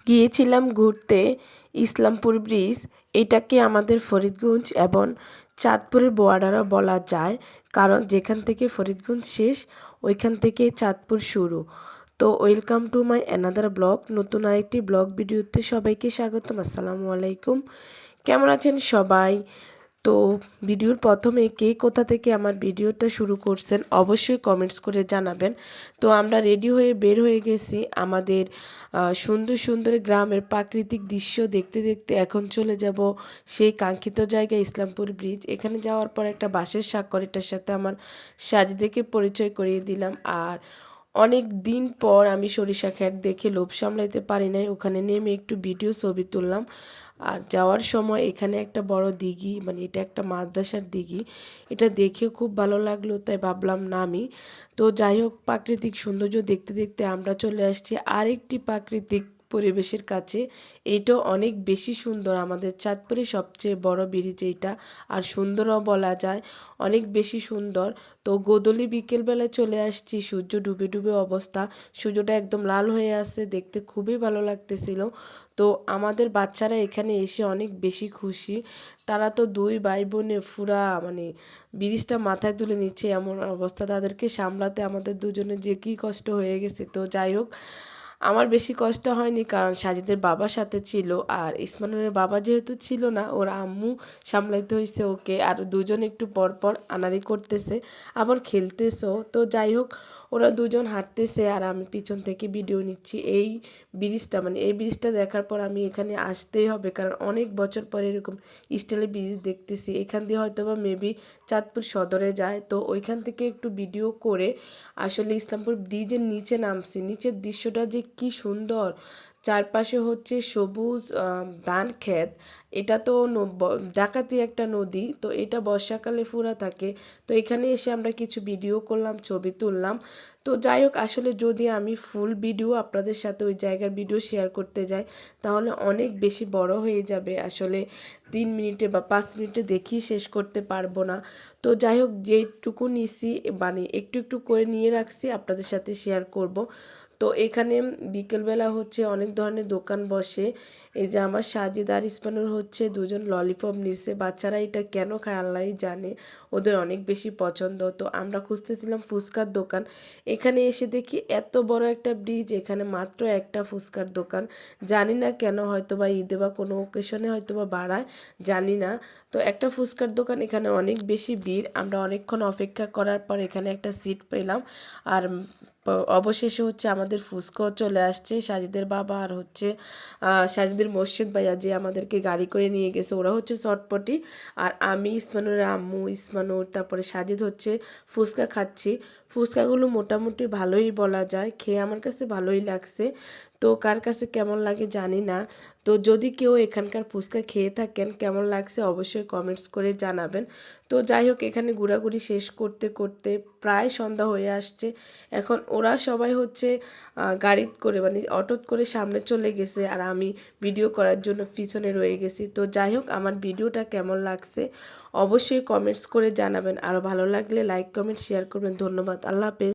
গিয়েছিলাম ঘুরতে ইসলামপুর ব্রিজ। এটাকে আমাদের ফরিদগঞ্জ এবং চাঁদপুরের বর্ডারও বলা যায়, কারণ যেখান থেকে ফরিদগঞ্জ শেষ ওইখান থেকে চাঁদপুর শুরু। তো welcome to my another blog, নতুন আরেকটি ব্লগ ভিডিওতে সবাইকে স্বাগতম। আসসালামু আলাইকুম, কেমন আছেন সবাই? তো ভিডিওর প্রথমে কে কোথা থেকে আমার ভিডিওটা শুরু করছেন অবশ্যই কমেন্টস করে জানাবেন। তো আমরা রেডি হয়ে বের হয়ে গেছি আমাদের সুন্দর সুন্দর গ্রামের প্রাকৃতিক দৃশ্য দেখতে দেখতে। এখন চলে যাব সেই কাঙ্ক্ষিত জায়গায় ইসলামপুর ব্রিজ। এখানে যাওয়ার পর একটা বাঁশের সাঁকর, এটার সাথে আমার সাজিদেকে পরিচয় করিয়ে দিলাম। আর অনেক দিন পর আমি সরিষা ক্ষেত দেখে লোভ সামলাইতে পারি নাই, ওখানে নেমে একটু ভিডিও ছবি তুললাম। আর যাওয়ার সময় এখানে একটা বড় দিঘি, মানে এটা একটা মাদ্রাসার দিঘি, এটা দেখেও খুব ভালো লাগলো, তাই ভাবলাম নামি। তো যাই হোক, প্রাকৃতিক সৌন্দর্য দেখতে দেখতে আমরা চলে আসছি আরেকটি প্রাকৃতিক পরিবেশের কাছে। এইটাও অনেক বেশি সুন্দর, আমাদের চাঁদপুরে সবচেয়ে বড় ব্রিজ এইটা, আর সুন্দরও বলা যায়, অনেক বেশি সুন্দর। তো গোধূলি বিকেলবেলায় চলে আসছি, সূর্য ডুবে ডুবে অবস্থা, সূর্যটা একদম লাল হয়ে আছে, দেখতে খুবই ভালো লাগতেছিল। তো আমাদের বাচ্চারা এখানে এসে অনেক বেশি খুশি, তারা তো দুই ভাই বোনে পুরা মানে ব্রিজটা মাথায় তুলে নিচ্ছে, এমন অবস্থা তাদেরকে সামলাতে আমাদের দুজনের যে কী কষ্ট হয়ে গেছে। তো যাই হোক, আমার বেশি কষ্ট হয়নি, কারণ সাজিদের বাবার সাথে ছিল, আর ইসমানুরের বাবা যেহেতু ছিল না, ওর আম্মু সামলাইতে হয়েছে ওকে। আর দুজন একটু পর পর আনাড়ি করতেছে, আবার খেলতেছেও। তো যাই হোক, ওরা দুজন হাঁটতেছে আর আমি পিছন থেকে ভিডিও নিচ্ছি। এই ব্রিজটা, মানে এই ব্রিজটা দেখার পর আমি এখানে আসতেই হবে, কারণ অনেক বছর পরে এরকম স্টাইলের ব্রিজ দেখতেছি। এখান দিয়ে হয়তো বা মেবি চাঁদপুর সদরে যায়। তো ওইখান থেকে একটু ভিডিও করে আসলে ইসলামপুর ব্রিজের নিচে নামছি। নিচের দৃশ্যটা যে কি সুন্দর, চারপাশে হচ্ছে সবুজ ধান ক্ষেত। এটা তো ডাকাতি একটা নদী, তো এটা বর্ষাকালে ফুরা থাকে। তো এখানে এসে আমরা কিছু ভিডিও করলাম, ছবি তুললাম। তো যাই হোক, আসলে যদি আমি ফুল ভিডিও আপনাদের সাথে ওই জায়গার ভিডিও শেয়ার করতে যাই তাহলে অনেক বেশি বড় হয়ে যাবে, আসলে 3 মিনিটে বা 5 মিনিটে দেখিয়ে শেষ করতে পারবো না। তো যাই হোক, যেটুকু নিছি মানে একটু একটু করে নিয়ে রাখছি, আপনাদের সাথে শেয়ার করব। তো এখানে বিকেলবেলা হচ্ছে অনেক ধরনের দোকান বসে। এই যে আমার সাজিদ আর ইসমানুর হচ্ছে দুজন ললিপপ নিচ্ছে, বাচ্চারা এটা কেন খায় আল্লাহই জানে, ওদের অনেক বেশি পছন্দ। তো আমরা খুঁজতেছিলাম ফুচকার দোকান, এখানে এসে দেখি এত বড় একটা ব্রিজ, এখানে মাত্র একটা ফুচকার দোকান। জানি না কেন, হয়তো বা ঈদে বা কোনো অকেশনে হয়তো বা বাড়ায়, জানি না। তো একটা ফুচকার দোকান, এখানে অনেক বেশি ভিড়। আমরা অনেকক্ষণ অপেক্ষা করার পর এখানে একটা সিট পেলাম। আর অবশেষে হচ্ছে আমাদের ফুচকাও চলে আসছে। সাজিদের বাবা আর হচ্ছে সাজিদের মসজিদ ভাইয়া যে আমাদেরকে গাড়ি করে নিয়ে গেছে, ওরা হচ্ছে চটপটি, আর আমি, ইসমানুরের আম্মু, ইসমানুর, তারপরে সাজিদ হচ্ছে ফুচকা খাচ্ছি। ফুচকাগুলো মোটামুটি ভালোই বলা যায়, খেয়ে আমার কাছে ভালোই লাগছে। তো কার কাছে কেমন লাগে জানি না। তো যদি কেউ এখানকার ফুচকা খেয়ে থাকেন, কেমন লাগছে অবশ্যই কমেন্টস করে জানাবেন। তো যাই হোক, এখানে ঘোরাঘুরি শেষ করতে করতে প্রায় সন্ধ্যা হয়ে আসছে। এখন ওরা সবাই হচ্ছে গাড়িতে করে, মানে অটোত করে সামনে চলে গেছে, আর আমি ভিডিও করার জন্য পিছনে রয়ে গেছি। তো যাই হোক, আমার ভিডিওটা কেমন লাগছে অবশ্যই কমেন্টস করে জানাবেন, আরও ভালো লাগলে লাইক কমেন্ট শেয়ার করবেন। ধন্যবাদ, আল্লাহ হাফেজ।